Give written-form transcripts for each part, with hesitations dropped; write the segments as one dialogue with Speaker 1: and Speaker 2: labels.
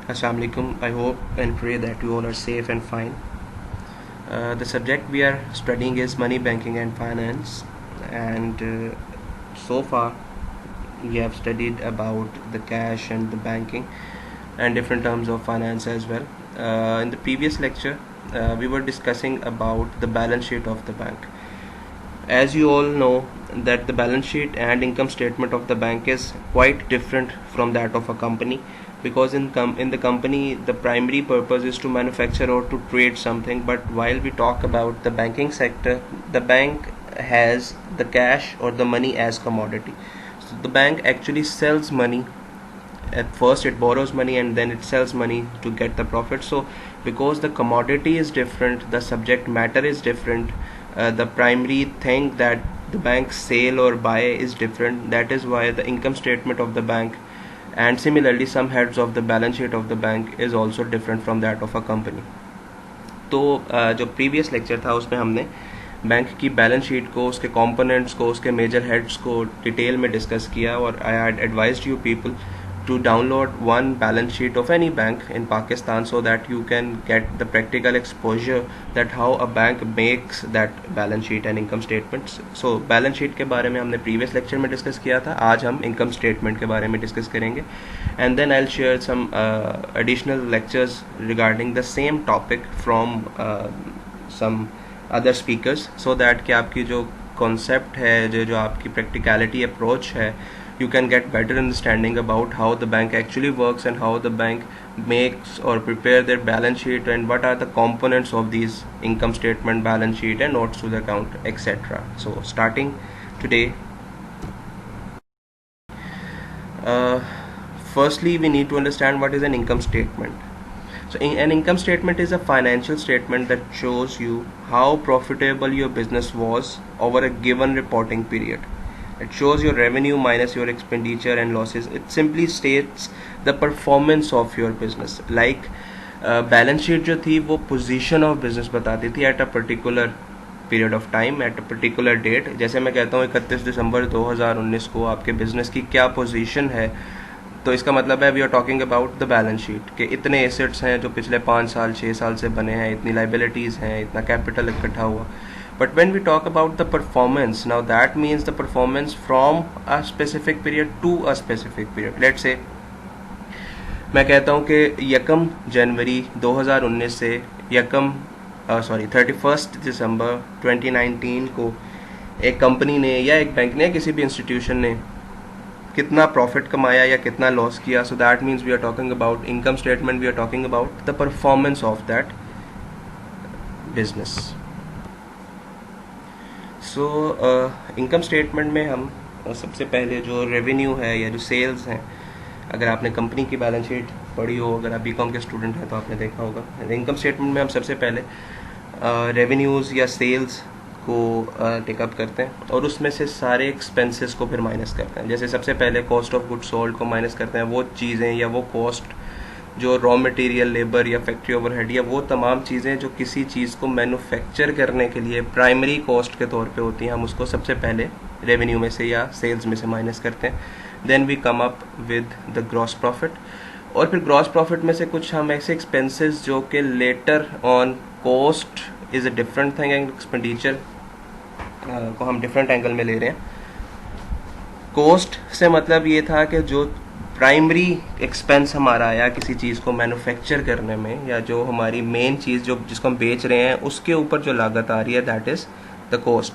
Speaker 1: Assalamu alaikum. I hope and pray that you all are safe and fine. The subject we are studying is money, banking, and finance, and so far we have studied about the cash and the banking and different terms of finance as well. In the previous lecture, we were discussing about the balance sheet of the bank. As you all know, that the balance sheet and income statement of the bank is quite different from that of a company, because in the company the primary purpose is to manufacture or to trade something, but while we talk about the banking sector, the bank has the cash or the money as commodity. So the bank actually sells money. At first it borrows money and then it sells money to get the profit. So because the commodity is different, the subject matter is different, the primary thing that the bank sell or buy is different. That is why the income statement of the bank and similarly some heads of the balance sheet of the bank is also different from that of a company. तो जो previous lecture था उसमें हमने bank की balance sheet को, उसके components को, उसके मेजर हेड्स को डिटेल में डिस्कस किया, और I had advised you people to download one balance sheet of any bank in Pakistan so that you can get the practical exposure that how a bank makes that balance sheet and income statements. So balance sheet के बारे में हमने previous lecture में discuss किया था. आज हम income statement के बारे में discuss करेंगे, and then I'll share some additional lectures regarding the same topic from some other speakers, so that कि आपकी जो concept है, जो आपकी practicality approach है, you can get better understanding about how the bank actually works and how the bank makes or prepare their balance sheet and what are the components of these income statement, balance sheet and notes to the account, etc. So starting today, firstly we need to understand what is an income statement. So an income statement is a financial statement that shows you how profitable your business was over a given reporting period. It shows your revenue minus your expenditure and losses. It simply states the performance of your business. Like balance sheet जो थी वो position of business बताती थी at a particular period of time, at a particular date. जैसे मैं कहता हूँ 31 दिसंबर 2019 को आपके बिजनेस की क्या पोजीशन है, तो इसका मतलब है we are talking about the balance sheet के इतने एसेट्स हैं जो पिछले 5 साल 6 साल से बने हैं, इतनी लाइबिलिटीज़ हैं, इतना कैपिटल इकट्ठा हुआ. But when we talk about the performance, now that means the performance from a specific period to a specific period. Let's say मैं कहता हूँ कि यकम जनवरी 2019 से 31 दिसंबर 2019 को एक कंपनी ने या एक बैंक ने या किसी भी इंस्टीट्यूशन ने कितना प्रॉफिट कमाया या कितना लॉस किया. So that means we are talking about income statement, we are talking about the performance of that business. So income statement में हम सबसे पहले जो रेवेन्यू है या जो सेल्स हैं, अगर आपने कंपनी की बैलेंस शीट पढ़ी हो, अगर आप बीकॉम के स्टूडेंट हैं तो आपने देखा होगा. इनकम स्टेटमेंट में हम सबसे पहले रेवेन्यूज़ या सेल्स को टेकअप करते हैं और उसमें से सारे एक्सपेंसेस को फिर माइनस करते हैं. जैसे सबसे पहले कॉस्ट ऑफ गुड सोल्ड को माइनस करते हैं, वो चीज़ें या वो कॉस्ट जो रॉ मटेरियल, लेबर या फैक्ट्री ओवरहेड या वो तमाम चीज़ें जो किसी चीज़ को मैन्युफैक्चर करने के लिए प्राइमरी कॉस्ट के तौर पे होती हैं, हम उसको सबसे पहले रेवेन्यू में से या सेल्स में से माइनस करते हैं. Then we come up with the gross profit, और फिर ग्रॉस प्रॉफिट में से कुछ हम ऐसे एक्सपेंसेस जो कि later on cost is a different thing and expenditure को हम डिफरेंट एंगल में ले रहे हैं. कॉस्ट से मतलब ये था कि जो प्राइमरी एक्सपेंस हमारा आया किसी चीज़ को मैन्युफैक्चर करने में, या जो हमारी मेन चीज़ जो जिसको हम बेच रहे हैं उसके ऊपर जो लागत आ रही है, दैट इज़ द कॉस्ट.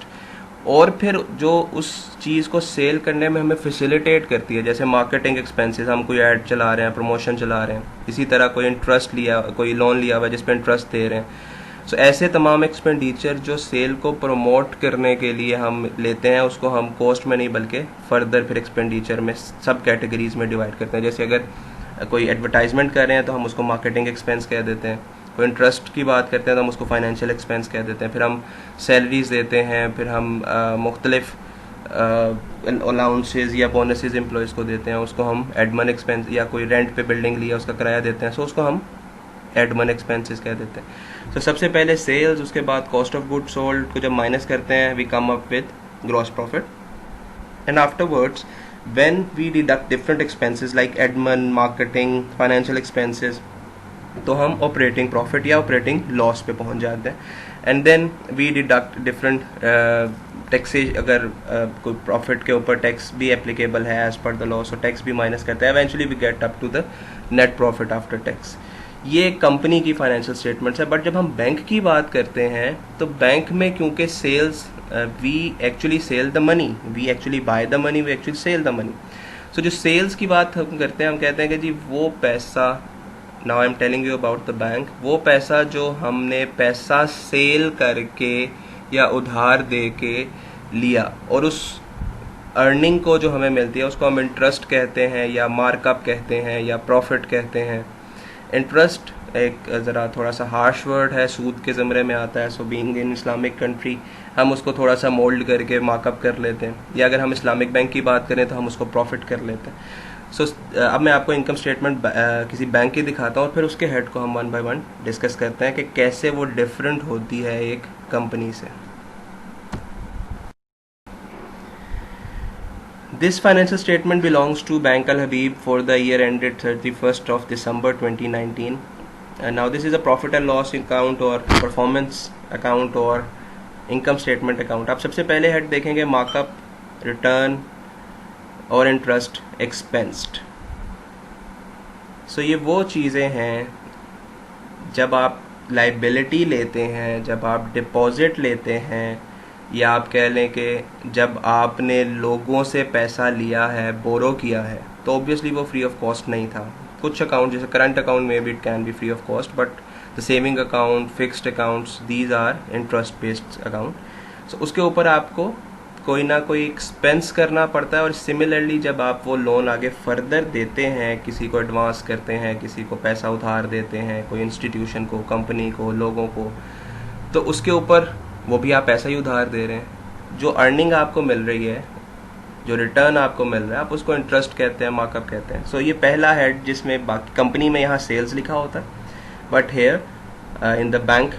Speaker 1: और फिर जो उस चीज़ को सेल करने में हमें फैसिलिटेट करती है, जैसे मार्केटिंग एक्सपेंसेस, हम कोई ऐड चला रहे हैं, प्रमोशन चला रहे हैं, इसी तरह कोई इंटरेस्ट लिया, कोई लोन लिया हुआ है जिस पर इंटरेस्ट दे रहे हैं. सो ऐसे तमाम एक्सपेंडिचर जो सेल को प्रमोट करने के लिए हम लेते हैं, उसको हम कॉस्ट में नहीं बल्कि फर्दर फिर एक्सपेंडिचर में सब कैटेगरीज में डिवाइड करते हैं. जैसे अगर कोई एडवर्टाइजमेंट कर रहे हैं तो हम उसको मार्केटिंग एक्सपेंस कह देते हैं, कोई इंटरेस्ट की बात करते हैं तो हम उसको फाइनेंशियल एक्सपेंस कह देते हैं, फिर हम सैलरीज देते हैं, फिर हम मुख्तलिफ अलाउंसेज या बोनसेज एम्प्लॉयज़ को देते हैं, उसको हम एडमन एक्सपेंस, या कोई रेंट पे बिल्डिंग लिया उसका किराया देते हैं, सो उसको हम एडमन एक्सपेंसेस कह देते हैं. तो सबसे पहले सेल्स, उसके बाद कॉस्ट ऑफ गुड सोल्ड को जब माइनस करते हैं we come up with gross profit, and afterwards when we deduct different expenses like admin, marketing, financial expenses, तो हम ऑपरेटिंग प्रॉफिट या ऑपरेटिंग लॉस पे पहुंच जाते हैं. And then we deduct different taxes. अगर कोई प्रॉफिट के ऊपर टैक्स भी एप्लीकेबल है as per the law, so tax भी माइनस करते हैं. Eventually we get up to the net profit after tax. ये कंपनी की फाइनेंशियल स्टेटमेंट्स है. बट जब हम बैंक की बात करते हैं तो बैंक में क्योंकि sales, we actually sell the money, we actually buy the money, we actually sell the money. So जो सेल्स की बात हम करते हैं, हम कहते हैं कि जी वो पैसा, now I am telling you about the bank, वो पैसा जो हमने पैसा सेल करके या उधार दे के लिया, और उस अर्निंग को जो हमें मिलती है उसको हम इंटरेस्ट कहते हैं या मार्कअप कहते हैं या प्रॉफिट कहते हैं. इंटरेस्ट एक ज़रा थोड़ा सा हार्श वर्ड है, सूद के ज़मरे में आता है. So being in Islamic country हम उसको थोड़ा सा मोल्ड करके मार्कअप कर लेते हैं, या अगर हम इस्लामिक बैंक की बात करें तो हम उसको प्रॉफिट कर लेते हैं. सो अब मैं आपको इनकम स्टेटमेंट किसी बैंक की दिखाता हूँ और फिर उसके हेड को हम वन बाय वन डिस्कस करते हैं कि कैसे वो डिफरेंट होती है एक कंपनी से. This financial statement belongs to Bank Al Habib for the year ended 31st of December 2019. And now this is a profit and loss account or performance account or income statement account. आप सबसे पहले head देखेंगे markup, return और interest एक्सपेंस्ड. सो ये वो चीज़ें हैं जब आप लाइबिलिटी लेते हैं, जब आप डिपॉजिट लेते हैं, या आप कह लें कि जब आपने लोगों से पैसा लिया है, बोरो किया है, तो ऑब्वियसली वो फ्री ऑफ कॉस्ट नहीं था. कुछ अकाउंट जैसे करंट अकाउंट में भी it can be free of cost, but the saving account, fixed accounts, these are interest based account. So उसके ऊपर आपको कोई ना कोई एक्सपेंस करना पड़ता है. और सिमिलरली जब आप वो लोन आगे फर्दर देते हैं, किसी को एडवांस करते हैं, किसी को पैसा उधार देते हैं, कोई इंस्टीट्यूशन को, कंपनी को, लोगों को, तो उसके ऊपर वो भी आप पैसा ही उधार दे रहे हैं. जो अर्निंग आपको मिल रही है, जो रिटर्न आपको मिल रहा है, आप उसको इंटरेस्ट कहते हैं, मार्कअप कहते हैं. सो ये पहला हेड जिसमें बाकी कंपनी में यहाँ सेल्स लिखा होता है, but here in the bank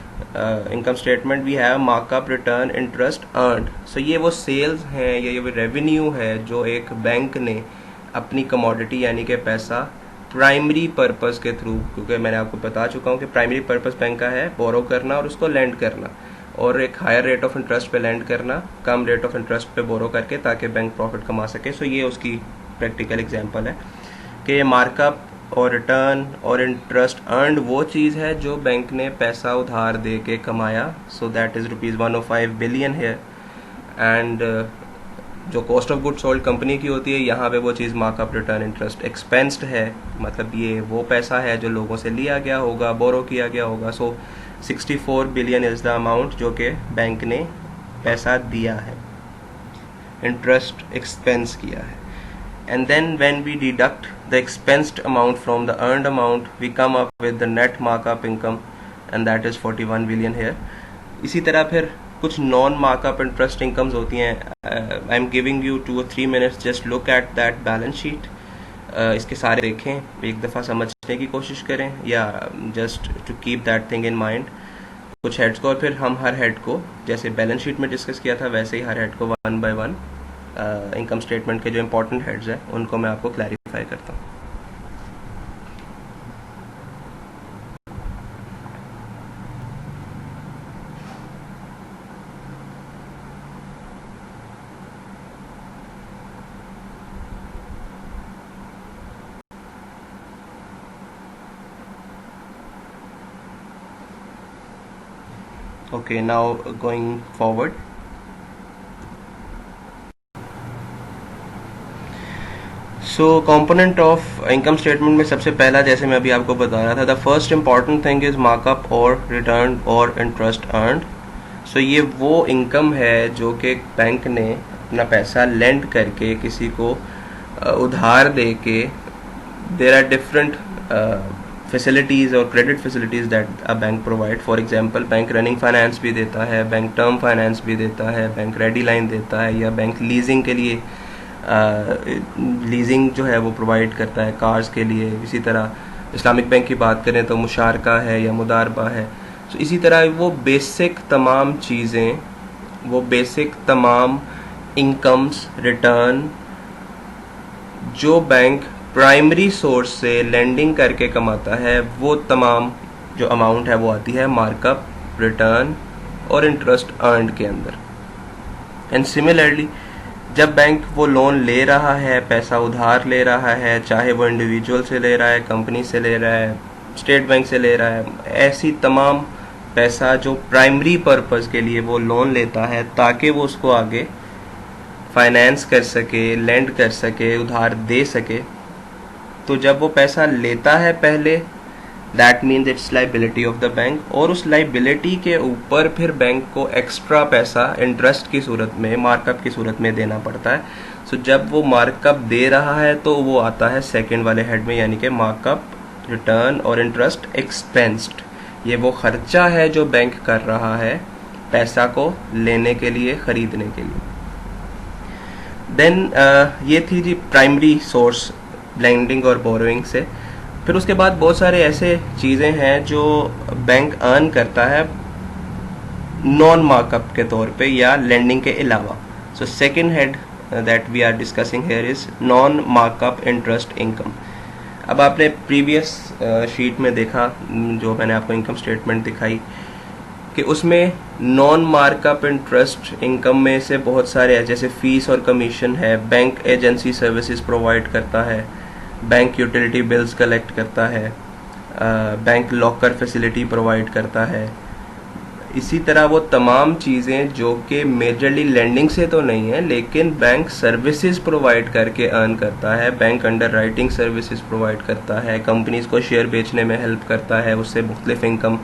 Speaker 1: income statement we have markup, return, interest earned. So ये वो सेल्स हैं, ये वो रेवेन्यू है जो एक बैंक ने अपनी कमोडिटी यानी कि पैसा प्राइमरी पर्पस के थ्रू, क्योंकि मैंने आपको बता चुका हूँ कि प्राइमरी पर्पस बैंक का है बोरो करना और उसको लेंड करना, और एक हायर रेट ऑफ इंटरेस्ट पे लैंड करना, कम रेट ऑफ इंटरेस्ट पे बोरो करके, ताकि बैंक प्रॉफिट कमा सके. सो ये उसकी प्रैक्टिकल एग्जांपल है कि ये मार्कअप और रिटर्न और इंटरेस्ट अर्नड वो चीज़ है जो बैंक ने पैसा उधार दे के कमाया. सो दैट इज़ ₹105 बिलियन है. एंड जो cost of good sold company की होती है, यहाँ पे वो चीज़ मार्कअप, रिटर्न, इंटरेस्ट एक्सपेंस्ड है. मतलब ये वो पैसा है जो लोगों से लिया गया होगा, बोरो किया गया होगा. सो 64 बिलियन इज़ द अमाउंट जो कि बैंक ने पैसा दिया है, इंटरेस्ट एक्सपेंस किया है. And then when we deduct the expensed amount from the earned amount, we come up with the net markup income and that is 41 billion here. इसी तरह फिर कुछ नॉन मार्कअप इंटरेस्ट इनकम्स होती हैं. I am giving you 2 or 3 minutes, just look at that balance sheet. इसके सारे देखें, एक दफ़ा समझने की कोशिश करें, या just to keep that thing in mind. कुछ हेड्स को, और फिर हम हर हेड को जैसे बैलेंस शीट में डिस्कस किया था वैसे ही हर हेड को one by one income statement के जो इंपॉर्टेंट हेड्स हैं उनको मैं आपको क्लैरिफाई करता हूँ. Okay, now going forward. So component of income statement में सबसे पहला, जैसे मैं अभी आपको बता रहा था, the first important thing is markup और रिटर्न और इंटरेस्ट अर्नड. सो ये वो इनकम है जो कि बैंक ने अपना पैसा लेंड करके किसी को उधार दे के, देर आर डिफरेंट फैसिलिटीज़ और credit facilities that a bank provide. For example bank running finance भी देता है, बैंक टर्म फाइनेंस भी देता है, बैंक रेडी लाइन देता है, या बैंक लीजिंग के लिए लीजिंग जो है वो प्रोवाइड करता है कार्स के लिए. इसी तरह इस्लामिक बैंक की बात करें तो मुशारका है या मुदारबा है. तो इसी तरह वो बेसिक तमाम चीज़ें, वो बेसिक तमाम इनकम्स, रिटर्न जो बैंक प्राइमरी सोर्स से लेंडिंग करके कमाता है वो तमाम जो अमाउंट है वो आती है मार्कअप, रिटर्न और इंटरेस्ट अर्नड के अंदर। एंड सिमिलरली जब बैंक वो लोन ले रहा है, पैसा उधार ले रहा है, चाहे वो इंडिविजुअल से ले रहा है, कंपनी से ले रहा है, स्टेट बैंक से ले रहा है, ऐसी तमाम पैसा जो प्राइमरी पर्पस के लिए वो लोन लेता है ताकि वो उसको आगे फाइनेंस कर सके, लेंड कर सके, उधार दे सके, तो जब वो पैसा लेता है पहले, that means it's liability of the bank, और उस लाइबिलिटी के ऊपर फिर बैंक को एक्स्ट्रा पैसा इंटरेस्ट की सूरत में, मार्कअप की सूरत में देना पड़ता है। सो जब वो मार्कअप दे रहा है तो वो आता है सेकेंड वाले हेड में, यानी कि मार्कअप, रिटर्न और इंटरेस्ट एक्सपेंस्ड। ये वो खर्चा है जो बैंक कर रहा है पैसा को लेने के लिए, खरीदने के लिए। देन ये थी जी प्राइमरी सोर्स लेंडिंग और बोरोइंग से। फिर उसके बाद बहुत सारे ऐसे चीज़ें हैं जो बैंक अर्न करता है नॉन मार्कअप के तौर पे या लेंडिंग के अलावा। So second head that we are discussing here is non markup interest income. अब आपने प्रीवियस शीट में देखा, जो मैंने आपको इनकम स्टेटमेंट दिखाई, कि उसमें नॉन मार्कअप इंटरेस्ट इनकम में से बहुत सारे हैं, जैसे फीस और कमीशन है, बैंक एजेंसी सर्विसेज प्रोवाइड करता है, बैंक यूटिलिटी बिल्स कलेक्ट करता है, बैंक लॉकर फैसिलिटी प्रोवाइड करता है। इसी तरह वो तमाम चीज़ें जो कि मेजरली लेंडिंग से तो नहीं है लेकिन बैंक सर्विसेज प्रोवाइड करके अर्न करता है, bank under writing services provide करता है, कंपनीज को शेयर बेचने में हेल्प करता है, उससे मुख्तलिफ इनकम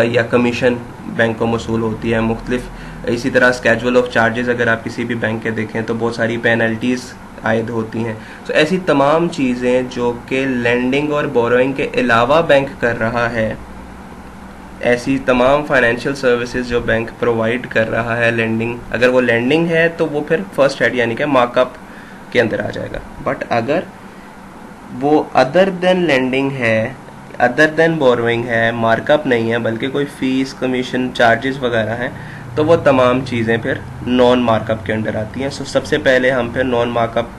Speaker 1: या कमीशन बैंक को मसूल होती है मुख्तलिफ। इसी तरह स्केड्यूल ऑफ चार्जेस अगर आप किसी भी बैंक के देखें तो बहुत सारी पेनल्टीज़ आयद होती हैं। तो ऐसी तमाम चीज़ें जो कि लेंडिंग और बोरोइंग के अलावा बैंक कर रहा है, ऐसी तमाम फाइनेंशियल सर्विसेज जो बैंक प्रोवाइड कर रहा है, लेंडिंग, अगर वो लेंडिंग है तो वो फिर फर्स्ट हेड यानी कि मार्कअप के अंदर आ जाएगा। बट अगर वो अदर देन लेंडिंग है, अदर देन बोरोइंग है, मार्कअप नहीं है बल्कि कोई फीस, कमीशन, चार्जेस वगैरह हैं, तो वो तमाम चीज़ें फिर नॉन मार्कअप के अंडर आती हैं। सो सबसे पहले हम फिर नॉन मार्कअप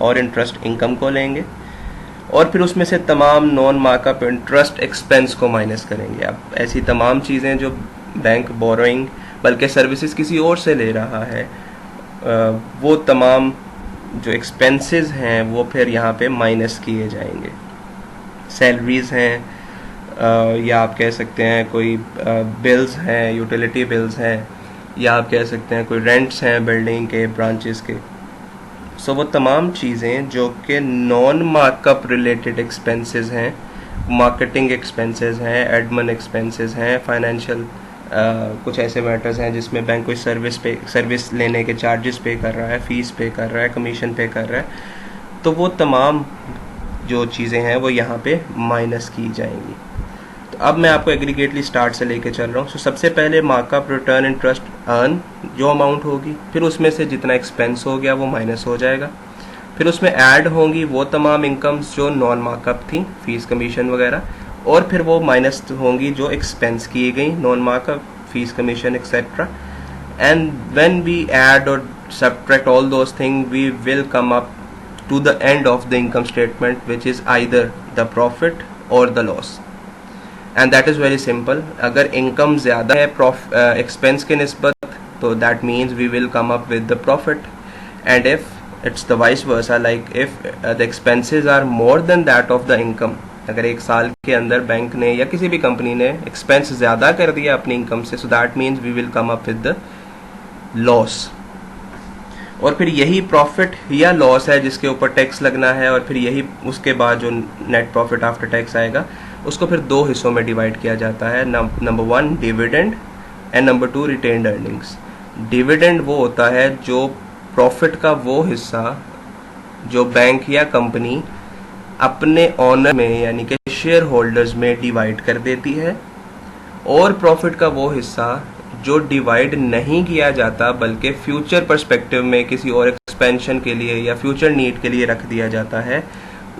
Speaker 1: और इंटरेस्ट इनकम को लेंगे और फिर उसमें से तमाम नॉन मार्कअप इंटरेस्ट एक्सपेंस को माइनस करेंगे। अब ऐसी तमाम चीज़ें जो बैंक बोरोइंग बल्कि सर्विसेज किसी और से ले रहा है, वो तमाम जो एक्सपेंसेस हैं वो फिर यहाँ पे माइनस किए जाएंगे। सैलरीज हैं, या आप कह सकते हैं कोई बिल्स हैं, यूटिलिटी बिल्स हैं, या आप कह सकते हैं कोई रेंट्स हैं बिल्डिंग के, ब्रांचेस के। सो वो तमाम चीज़ें जो कि नॉन मार्कअप रिलेटेड एक्सपेंसेस हैं, मार्केटिंग एक्सपेंसेस हैं, एडमिन एक्सपेंसेस हैं, फाइनेंशियल कुछ ऐसे मैटर्स हैं जिसमें बैंक कोई सर्विस लेने के चार्जेस पे कर रहा है, फीस पे कर रहा है, कमीशन पे कर रहा है, तो वो तमाम जो चीज़ें हैं वो यहाँ पे माइनस की जाएंगी। तो अब मैं आपको एग्रीगेटली स्टार्ट से लेके चल रहा हूँ। सो सबसे पहले मार्कअप, रिटर्न, इंटरेस्ट अर्न जो अमाउंट होगी, फिर उसमें से जितना एक्सपेंस हो गया वो माइनस हो जाएगा, फिर उसमें ऐड होंगी वो तमाम इनकम्स जो नॉन मार्कअप थी, फीस, कमीशन वगैरह, और फिर वो माइनस होंगी जो एक्सपेंस की गई, non markup, fees, commission etcetera. And when we add और subtract all those thing we will come up to the end of the income statement, which is either the profit or the loss, and that is very simple. अगर income ज़्यादा है expense के निस्बत तो that means we will come up with the profit, and if it's the vice versa, like if the expenses are more than that of the income, अगर एक साल के अंदर बैंक ने या किसी भी कंपनी ने expense ज़्यादा कर दिया अपनी income से, so that means we will come up with the loss। और फिर यही प्रॉफिट या लॉस है जिसके ऊपर टैक्स लगना है, और फिर यही उसके बाद जो नेट प्रॉफिट आफ्टर टैक्स आएगा उसको फिर दो हिस्सों में डिवाइड किया जाता है। Number 1 dividend and number 2 retained earnings. Dividend वो होता है जो प्रॉफिट का वो हिस्सा जो बैंक या कंपनी अपने ऑनर में यानी कि शेयर होल्डर्स में डिवाइड कर देती है, और प्रॉफिट का वो हिस्सा जो डिवाइड नहीं किया जाता बल्कि फ्यूचर पर्सपेक्टिव में किसी और एक्सपेंशन के लिए या फ्यूचर नीड के लिए रख दिया जाता है,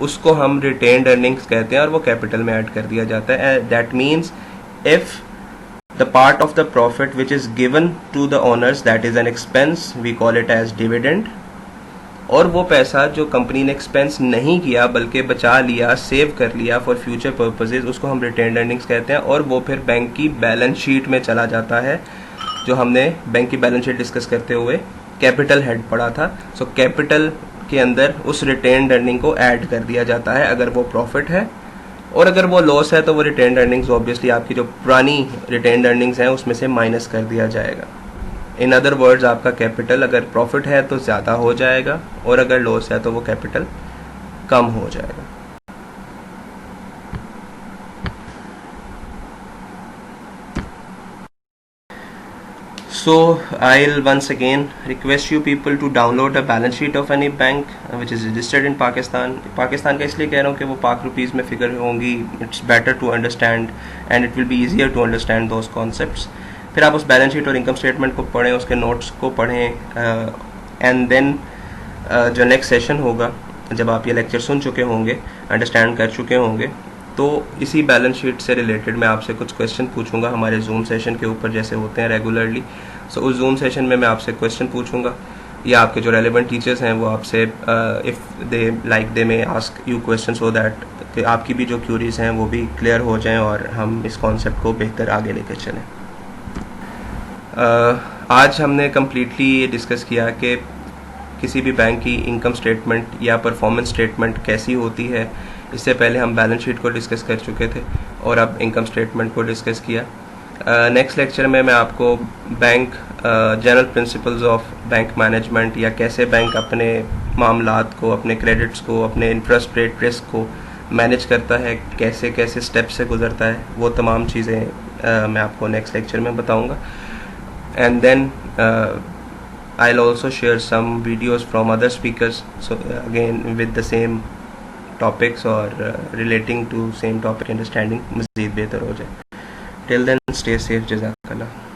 Speaker 1: उसको हम रिटेन्ड अर्निंग्स कहते हैं और वो कैपिटल में ऐड कर दिया जाता है। That means if the part of the profit which is given to the owners that is an expense, we call it as dividend, और वो पैसा जो कंपनी ने एक्सपेंस नहीं किया बल्कि बचा लिया, सेव कर लिया फॉर फ्यूचर पर्पसेस, उसको हम रिटेन्ड अर्निंग्स कहते हैं, और वो फिर बैंक की बैलेंस शीट में चला जाता है, जो हमने बैंक की बैलेंस शीट डिस्कस करते हुए कैपिटल हेड पढ़ा था। सो कैपिटल के अंदर उस रिटेन्ड अर्निंग को ऐड कर दिया जाता है अगर वो प्रॉफिट है, और अगर वो लॉस है तो वो रिटेन्ड अर्निंग्स ऑब्वियसली आपकी जो पुरानी रिटेन्ड अर्निंग्स हैं उसमें से माइनस कर दिया जाएगा। इन अदर वर्ड्स, आपका कैपिटल अगर प्रॉफिट है तो ज़्यादा हो जाएगा, और अगर लॉस है तो वो कैपिटल कम हो जाएगा। So I'll once again request you people to download a balance sheet of any bank which is registered in Pakistan. Pakistan का इसलिए कह रहा हूँ कि वो पाक रुपीज़ में फिगर होंगी, it's better to understand and it will be easier to understand those concepts. फिर आप उस बैलेंस शीट और इनकम स्टेटमेंट को पढ़ें, उसके नोट्स को पढ़ें, एंड देन जो नेक्स्ट सेशन होगा, जब आप ये लेक्चर सुन चुके होंगे, अंडरस्टैंड कर चुके होंगे, तो इसी बैलेंस शीट से रिलेटेड मैं आपसे कुछ क्वेश्चन पूछूंगा हमारे जूम सेशन के ऊपर, जैसे होते हैं रेगुलरली। सो उस जूम सेशन में मैं आपसे क्वेश्चन पूछूंगा, या आपके जो रेलेवेंट टीचर्स हैं वो आपसे if they like they may ask you question, so that कि आपकी भी जो क्यूरीज हैं वो भी क्लियर हो जाएं और हम इस कॉन्सेप्ट को बेहतर आगे लेकर चलें। आज हमने कम्प्लीटली ये डिस्कस किया कि किसी भी बैंक की इनकम स्टेटमेंट या परफॉर्मेंस स्टेटमेंट कैसी होती है। इससे पहले हम बैलेंस शीट को डिस्कस कर चुके थे और अब इनकम स्टेटमेंट को डिस्कस किया। नेक्स्ट लेक्चर में मैं आपको bank general principles of bank management, या कैसे बैंक अपने मामलात को, अपने क्रेडिट्स को, अपने इंटरेस्ट रेट रिस्क को मैनेज करता है, कैसे कैसे स्टेप से गुजरता है, वो तमाम चीज़ें मैं आपको नेक्स्ट लेक्चर में बताऊंगा। And then I'll also share some videos from other speakers, so again with the same topics or relating to same topic, understanding मज़ीद बेहतर हो जाए। Till then, stay safe, जज़ाकल्लाह।